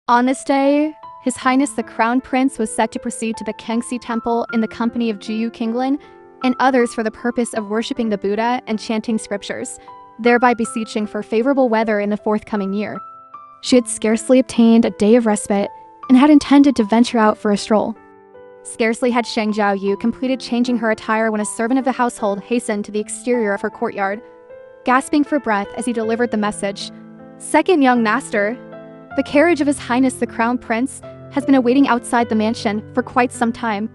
On this day, His Highness the Crown Prince was set to proceed to the Kangxi Temple in the company of Jiyu Kinglin and others for the purpose of worshipping the Buddha and chanting scriptures, thereby beseeching for favorable weather in the forthcoming year. She had scarcely obtained a day of respite and had intended to venture out for a stroll. Scarcely had Sheng Jiaoyu completed changing her attire when a servant of the household hastened to the exterior of her courtyard, gasping for breath as he delivered the message. "Second young master, the carriage of His Highness the Crown Prince has been awaiting outside the mansion for quite some time."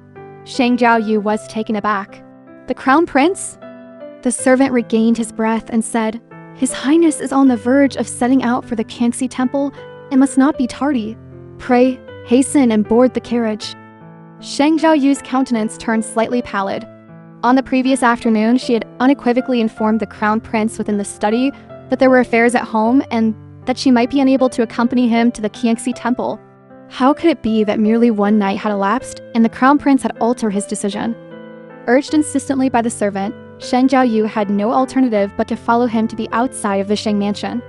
Sheng Jiaoyu was taken aback. "The Crown Prince?" The servant regained his breath and said, "His Highness is on the verge of setting out for the Kangxi Temple and must not be tardy. Pray, hasten and board the carriage." Sheng Jiaoyu's countenance turned slightly pallid. On the previous afternoon, she had unequivocally informed the Crown Prince within the study that there were affairs at home and that she might be unable to accompany him to the Kangxi Temple. How could it be that merely one night had elapsed and the Crown Prince had altered his decision? Urged insistently by the servant, Sheng Jiaoyu had no alternative but to follow him to the outside of the Sheng mansion.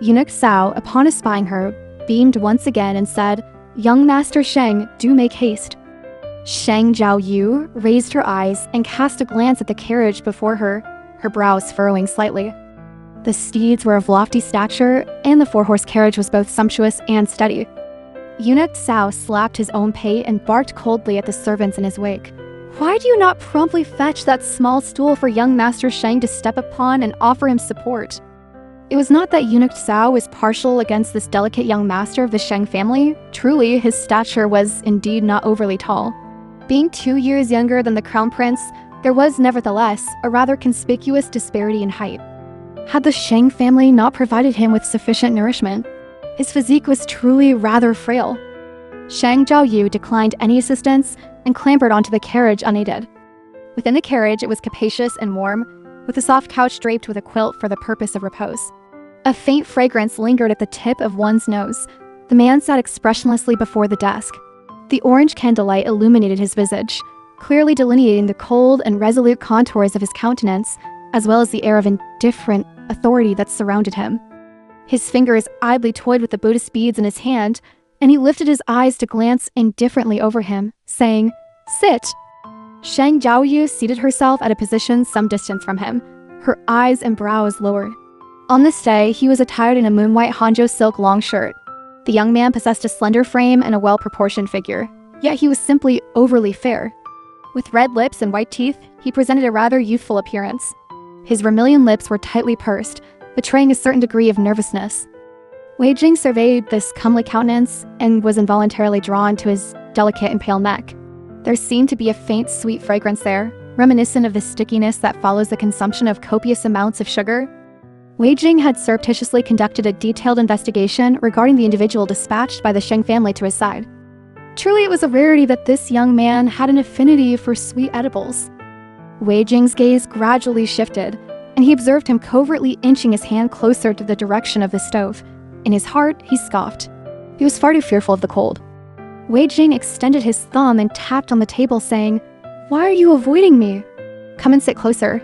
Eunuch Cao, upon espying her, beamed once again and said, "Young Master Sheng, do make haste." Sheng Jiaoyu raised her eyes and cast a glance at the carriage before her, her brows furrowing slightly. The steeds were of lofty stature, and the four-horse carriage was both sumptuous and steady. Eunuch Cao slapped his own pate and barked coldly at the servants in his wake. "Why do you not promptly fetch that small stool for young Master Sheng to step upon and offer him support?" It was not that Eunuch Cao was partial against this delicate young master of the Sheng family. Truly, his stature was indeed not overly tall. Being 2 years younger than the Crown Prince, there was nevertheless a rather conspicuous disparity in height. Had the Sheng family not provided him with sufficient nourishment? His physique was truly rather frail. Sheng Jiaoyu declined any assistance and clambered onto the carriage unaided. Within the carriage, it was capacious and warm, with a soft couch draped with a quilt for the purpose of repose. A faint fragrance lingered at the tip of one's nose. The man sat expressionlessly before the desk. The orange candlelight illuminated his visage, clearly delineating the cold and resolute contours of his countenance, as well as the air of indifferent authority that surrounded him. His fingers idly toyed with the Buddhist beads in his hand, and he lifted his eyes to glance indifferently over him, saying, "Sit." Sheng Jiaoyu seated herself at a position some distance from him, her eyes and brows lowered. On this day, he was attired in a moon-white Hanzhou silk long shirt. The young man possessed a slender frame and a well-proportioned figure, yet he was simply overly fair. With red lips and white teeth, he presented a rather youthful appearance. His vermilion lips were tightly pursed, betraying a certain degree of nervousness. Wei Jing surveyed this comely countenance and was involuntarily drawn to his delicate and pale neck. There seemed to be a faint sweet fragrance there, reminiscent of the stickiness that follows the consumption of copious amounts of sugar. Wei Jing had surreptitiously conducted a detailed investigation regarding the individual dispatched by the Sheng family to his side. Truly, it was a rarity that this young man had an affinity for sweet edibles. Wei Jing's gaze gradually shifted, and he observed him covertly inching his hand closer to the direction of the stove. In his heart, he scoffed. He was far too fearful of the cold. Wei Jing extended his thumb and tapped on the table, saying, "Why are you avoiding me? Come and sit closer."